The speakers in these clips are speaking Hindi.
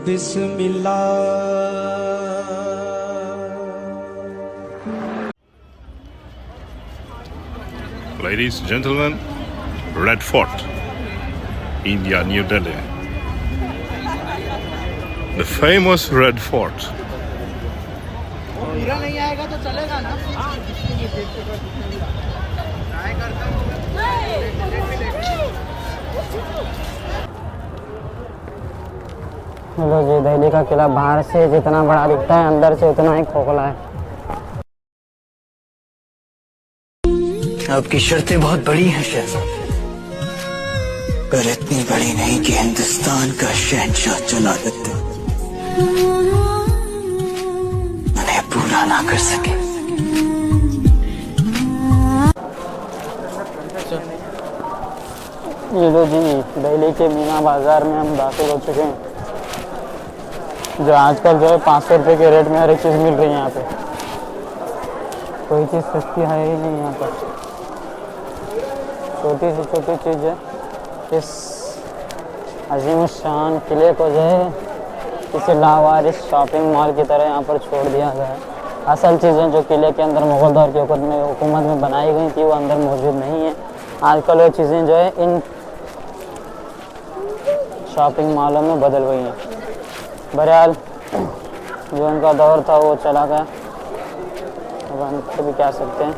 Bismillah. Ladies and gentlemen, Red Fort, India, New Delhi. The famous Red Fort. हीरा नहीं आएगा तो चलेगा ना? हेलो जी, दिल्ली का किला बाहर से जितना बड़ा दिखता है अंदर से उतना ही खोखला है। आपकी शर्तें बहुत बड़ी हैं शहजाद, पर इतनी बड़ी नहीं कि हिंदुस्तान का शहंशाह चुना देते उन्हें पूरा ना कर सके। ये लो जी, दिल्ली के मीना बाजार में हम दाखिल हो चुके हैं, जो आजकल जो है 500 रुपये के रेट में हर एक चीज़ मिल रही है। यहाँ पे कोई चीज़ सस्ती है ही नहीं। यहाँ पर छोटी से छोटी चीज़ है। इस अजीम शान किले को जो है किसी लावारिस शॉपिंग मॉल की तरह यहाँ पर छोड़ दिया गया है। असल चीज़ें जो किले के अंदर मुग़ल दौर की हुकूमत में बनाई गई थी वो अंदर मौजूद नहीं है। आजकल वो चीज़ें जो है इन शॉपिंग मॉलों में बदल गई हैं। बहरहाल जो उनका दौर था वो चला गया, अब हम खुद भी क्या सकते हैं।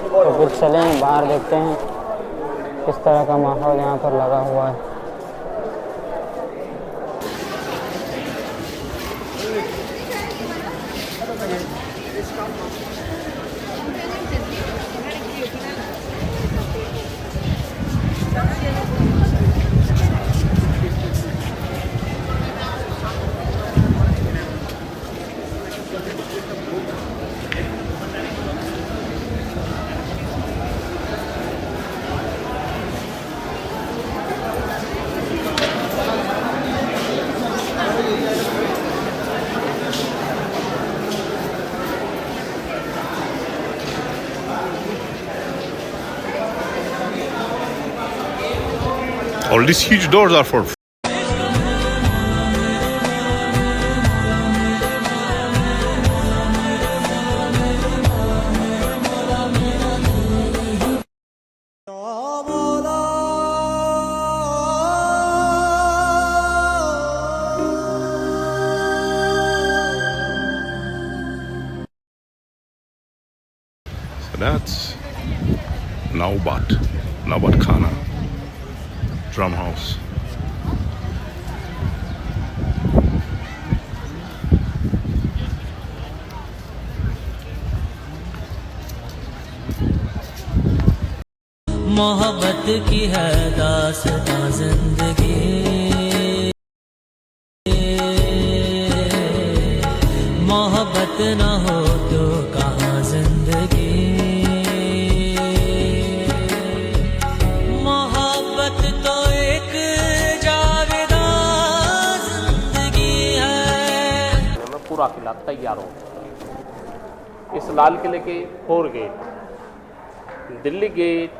तो फिर चलें बाहर देखते हैं किस तरह का माहौल यहाँ पर लगा हुआ है। All these huge doors are for So that's Naubat Khana Drum House. मोहब्बत की है दास्तां जिंदगी, मोहब्बत न हो तो कहाँ जिंदगी। मोहब्बत तो एक जावेदा जिंदगी है। पूरा किला तैयार हो गया। इस लाल किले के 4 gate, Delhi gate,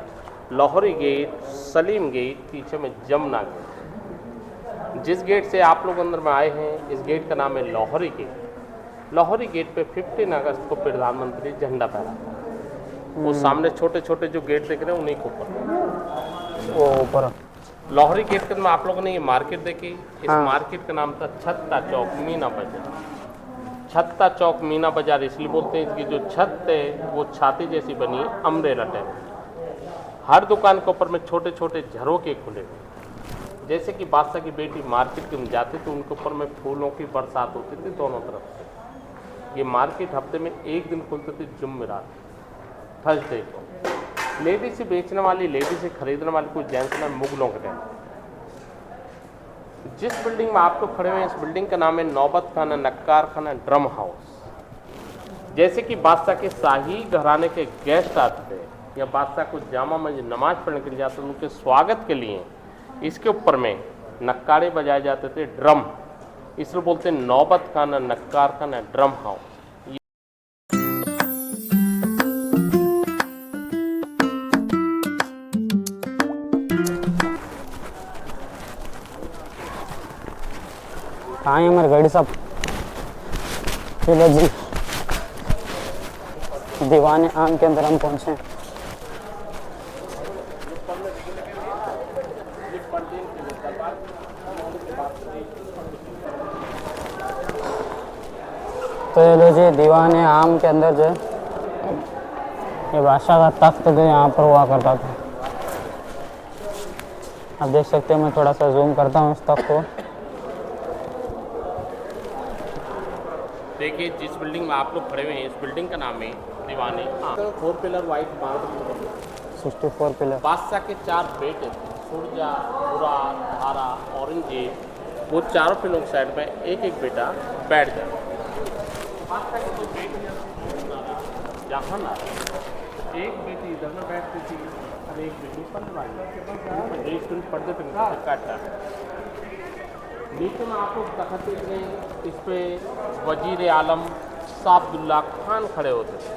Lahori gate, Salim gate, पीछे में जमुना गेट। जिस गेट से आप लोग अंदर में आए हैं इस गेट का नाम है लाहौरी गेट। लाहौरी गेट पे 15 अगस्त को प्रधानमंत्री झंडा फहरा। वो सामने छोटे छोटे जो गेट देख रहे हैं उन्हीं के ऊपर वो ऊपर लाहौरी गेट के अंदर आप लोगों ने ये मार्केट देखी। इस मार्केट का नाम था छत्ता चौक मीना बाजार। छत्ता चौक मीना बाजार इसलिए बोलते हैं, इसकी जो छत है वो छाती जैसी बनी है, अम्ब्रेला टाइप। हर दुकान के ऊपर में छोटे छोटे झरोके खुले हुए। जैसे कि बादशाह की बेटी मार्केट में जाती तो उनके ऊपर में फूलों की बरसात होती थी दोनों तरफ से। ये मार्केट हफ्ते में एक दिन खुलती थी, जुम्मेरात थर्सडे को। लेडीज से बेचने वाली, लेडीज से खरीदने वाली कुछ जेंट्स में मुगलों के टाइम। जिस बिल्डिंग में आप लोग खड़े हुए हैं इस बिल्डिंग का नाम है नौबत खाना नक्कार खाना ड्रम हाउस। जैसे कि बादशाह के शाही घराने के गेस्ट आते थे या बादशाह को जामा मस्जिद नमाज पढ़ने के लिए जाते थे, उनके स्वागत के लिए इसके ऊपर में नक्कारे बजाए जाते थे, ड्रम। इसलिए बोलते हैं नौबत खाना नक्कार खाना ड्रम हाउस। कहाँ है हमारी गाड़ी सब? चलो जी, दीवाने आम के अंदर हम पहुँचे। तो ये लो जी, दीवाने आम के अंदर जो है ये बादशाह का तख्त जो यहाँ पर हुआ करता था। आप देख सकते हैं, मैं थोड़ा सा जूम करता हूँ इस तख्त को। देखिए, जिस बिल्डिंग में आप लोग खड़े हुए हैं, इस बिल्डिंग का नाम है दीवाने आम। 4 पिलर वाइट मार्बल, 64 पिलर। बादशाह के 4 बेटे थे, सूरजा, मुराद, धारा, औरंगजेब। वो चारों पिलर साइड में एक एक बेटा बैठ जाता। बादशाह के जो बेटे जहानारा, एक बेटी इधर में बैठती थी और एक बेटी पढ़ने वाली, एक दिन पढ़ते थे काटता। नीचे में आप लोग तखत देख रहे हैं, इस पे वजीर आलम साबदुल्ला खान खड़े होते थे,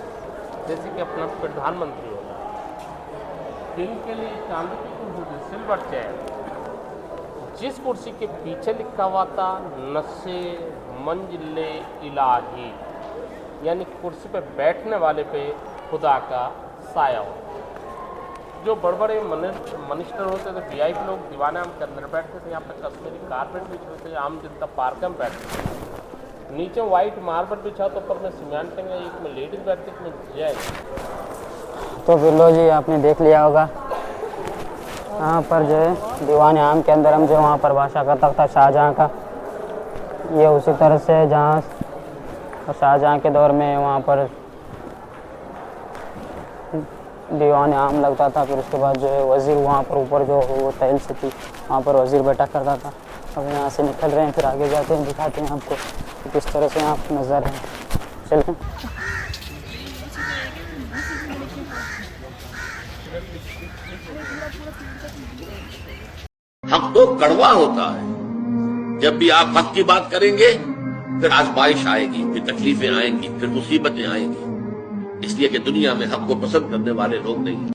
जैसे कि अपना प्रधानमंत्री होता है। इनके लिए चांदी की कुर्सी, सिल्वर चेयर, जिस कुर्सी के पीछे लिखा हुआ था नशे मंजिले इलाही, यानी कुर्सी पे बैठने वाले पे खुदा का साया हो। जो बड़े बड़े मिनिस्टर होते थे, वीआईपी लोग दीवाने आम के अंदर बैठते थे। यहाँ पे कश्मीरी कारपेट बिछे थे, आम जनता पार्क में बैठते थे। नीचे वाइट मार्बल बिछा तो ऊपर में सीमेंट टेंगे, एक में लेडीज बैठती, एक में जेंट्स। तो फिर लो जी, आपने देख लिया होगा यहाँ पर जो है दीवाने आम के अंदर हम जो वहाँ पर बादशाह का तख्त था शाहजहाँ का, ये उसी तरह से जहाँ शाहजहाँ के दौर में वहाँ पर दीवाने आम लगता था। फिर उसके बाद जो है वज़ीर वहाँ पर ऊपर जो वो तहल से थी, वहाँ पर वज़ीर बैठा करता था। अब यहाँ से निकल रहे हैं, फिर आगे जाते हैं, दिखाते हैं आपको कि किस तरह से यहाँ नज़र है। चलें। हक तो कड़वा होता है। जब भी आप हक की बात करेंगे, फिर आजमाइश आएगी, फिर तकलीफें आएंगी, फिर मुसीबतें आएंगी। इसलिए कि दुनिया में हक को पसंद करने वाले लोग नहीं।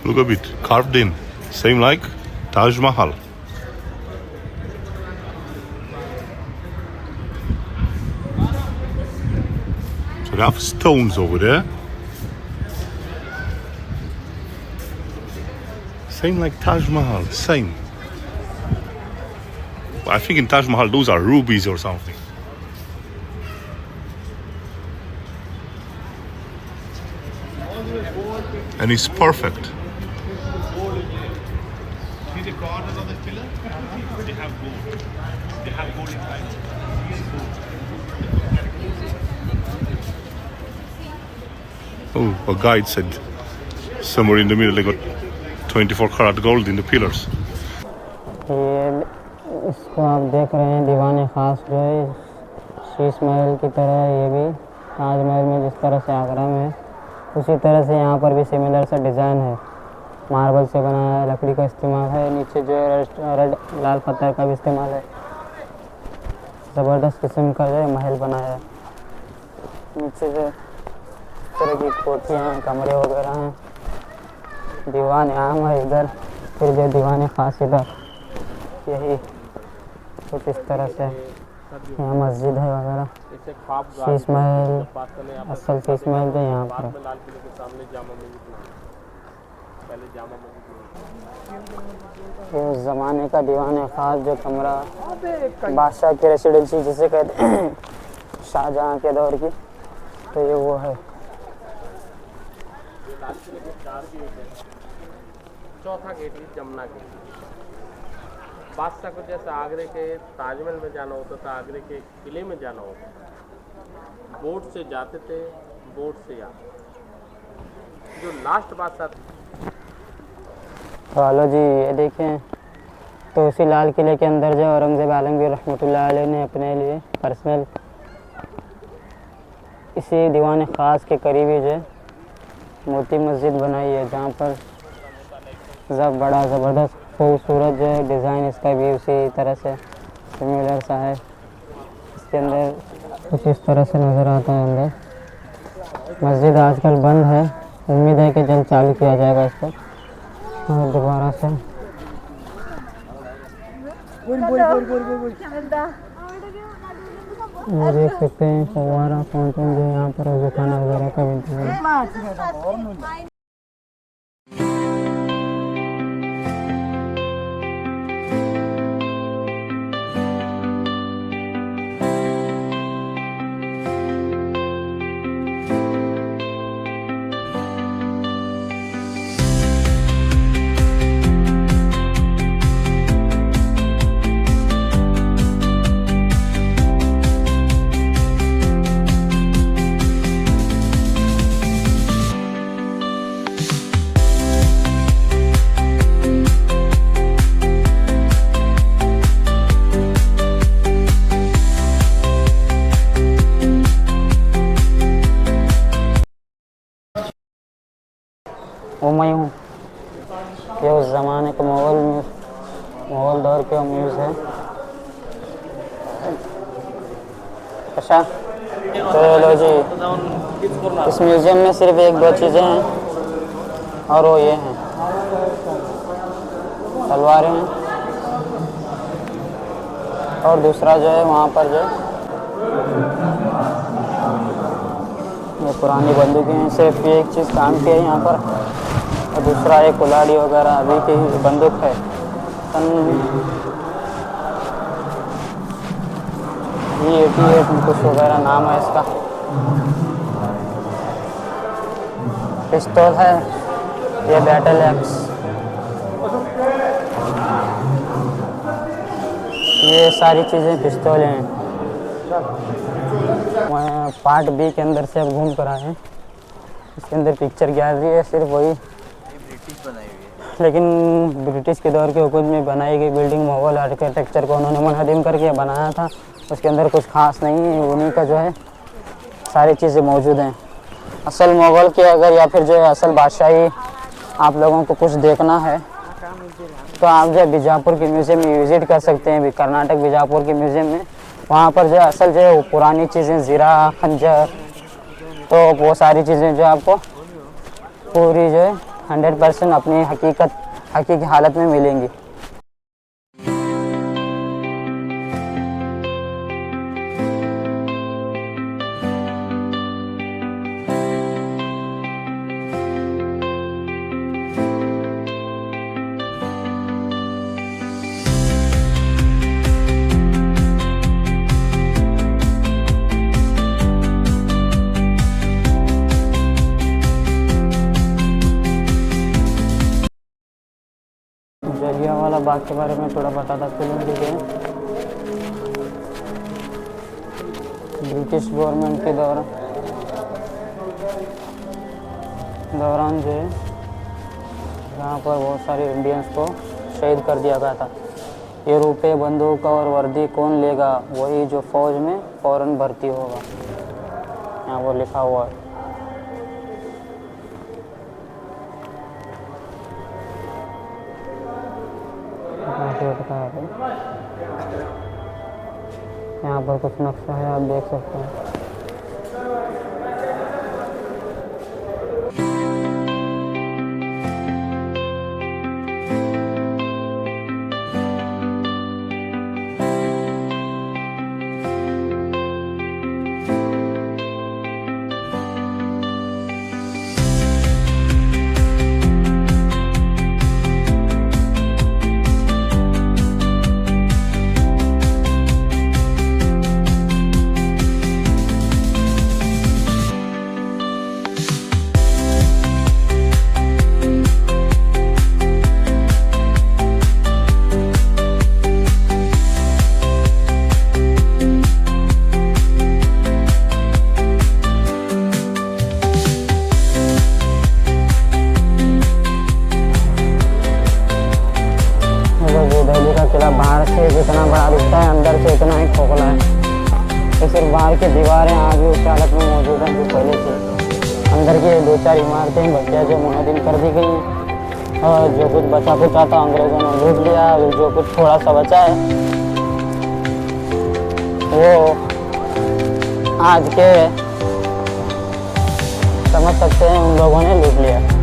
Look a bit, carved in, same like Taj Mahal. So they have stones over there. Same like Taj Mahal, same. But I think in Taj Mahal those are rubies or something. And it's perfect. See the corners of the pillar? They have gold. They have gold inside. Oh, a guide said somewhere in the middle they got 24 karat gold in the pillars. ये इसको आप देख रहे हैं, दीवाने ख़ास जो है शीश महल की तरह, ये भी ताजमहल में जिस तरह से आगरा में है उसी तरह से यहाँ पर भी सिमिलर सा डिज़ाइन है। मार्बल से बना है, लकड़ी का इस्तेमाल है, नीचे जो है रेड लाल पत्थर का भी इस्तेमाल है। ज़बरदस्त किस्म का जो है महल बना है। नीचे जो इस तरह की कोठियाँ हैं, कमरे वगैरह हैं। दीवान आम है इधर, फिर जो दीवाने ख़ास इधर, यही कुछ इस तरह से यहाँ मस्जिद है वगैरह। शीश महल, असल शीश महल जो यहाँ पर है। ये उस ज़माने का दीवाने ख़ास जो कमरा बादशाह की रेसिडेंसी जिसे कहते हैं शाहजहाँ के दौर की, तो ये वो है। चौथा गेट है जमुना गेट। बादशाह को जैसे आगरे के ताजमहल में जाना होता था, आगरे के किले में जाना होता था, बोट से जाते थे, बोट से आते। जो लास्ट बादशाह हेलो जी, ये देखें तो उसी लाल किले के अंदर जो औरंगज़ेब आलमगीर रहमतुल्लाह अलैह ने अपने लिए पर्सनल इसी दीवान ख़ास के करीबी जो मोती मस्जिद बनाई है, जहाँ पर बड़ा ज़बरदस्त खूबसूरत जो है डिज़ाइन इसका भी उसी तरह से सिमिलर सा है। इसके अंदर कुछ इस तरह से नज़र आता है। अंदर मस्जिद आजकल बंद है, उम्मीद है कि जल्द चालू किया जाएगा इसको और दोबारा से। ये देख सकते हैं फव्वारा फाउंटेन जो यहाँ पर वजू खाना वगैरह का भी इंतजाम है। वो मैं हूँ, ये उस ज़माने के मुग़ल दौर के म्यूज़ है। अच्छा तो लो जी, इस म्यूज़ियम में सिर्फ एक दो चीज़ें हैं और वो ये हैं, तलवारें हैं और दूसरा जो है वहाँ पर जो ये पुरानी बंदूकें हैं। सिर्फ ये एक चीज़ काम की है यहाँ पर, और दूसरा एक कुल्हाड़ी वगैरह अभी की बंदूक है। E88 कुछ वगैरह नाम है इसका। पिस्तौल है ये बैटल एक्स। ये सारी चीज़ें पिस्तौल हैं। पार्ट बी के अंदर से अब घूम कर आए हैं। इसके अंदर पिक्चर गैलरी है, सिर्फ वही लेकिन ब्रिटिश के दौर के हुकूमत में बनाई गई बिल्डिंग मुग़ल आर्किटेक्चर को उन्होंने मुनहदिम करके बनाया था। उसके अंदर कुछ ख़ास नहीं है, उन्हीं का जो है सारी चीज़ें मौजूद हैं। असल मुग़ल के अगर या फिर जो है असल बादशाही आप लोगों को कुछ देखना है तो आप जो है बीजापुर के म्यूज़ियम में विज़िट कर सकते हैं। कर्नाटक बीजापुर के म्यूज़ियम में वहाँ पर जो है असल जो है पुरानी चीज़ें, ज़ीरा, खंजर, तो वो सारी चीज़ें जो आपको पूरी जो है 100% अपनी हकीकी हालत में मिलेंगी। जलियांवाला बाग के बारे में थोड़ा बताता चलूँ। ब्रिटिश गवर्नमेंट के दौरान जो है यहाँ पर बहुत सारे इंडियंस को शहीद कर दिया गया था। ये रुपये, बंदूक और वर्दी कौन लेगा? वही जो फौज में फ़ौरन भर्ती होगा। यहाँ वो लिखा हुआ है। यहाँ पर कुछ नक्शा है, आप देख सकते हैं। किला बाहर से जितना बड़ा दिखता है अंदर से उतना ही खोखला है। तो सिर्फ बाहर की दीवारें आज भी उस हालत में मौजूद हैं जो पहले थी। अंदर की 2-4 इमारतें भटिया जो मुनहदिम कर दी गई हैं और जो कुछ बचा कुचा था अंग्रेज़ों ने लूट लिया। जो कुछ थोड़ा सा बचा है वो आज के समझ सकते हैं उन लोगों ने लूट लिया।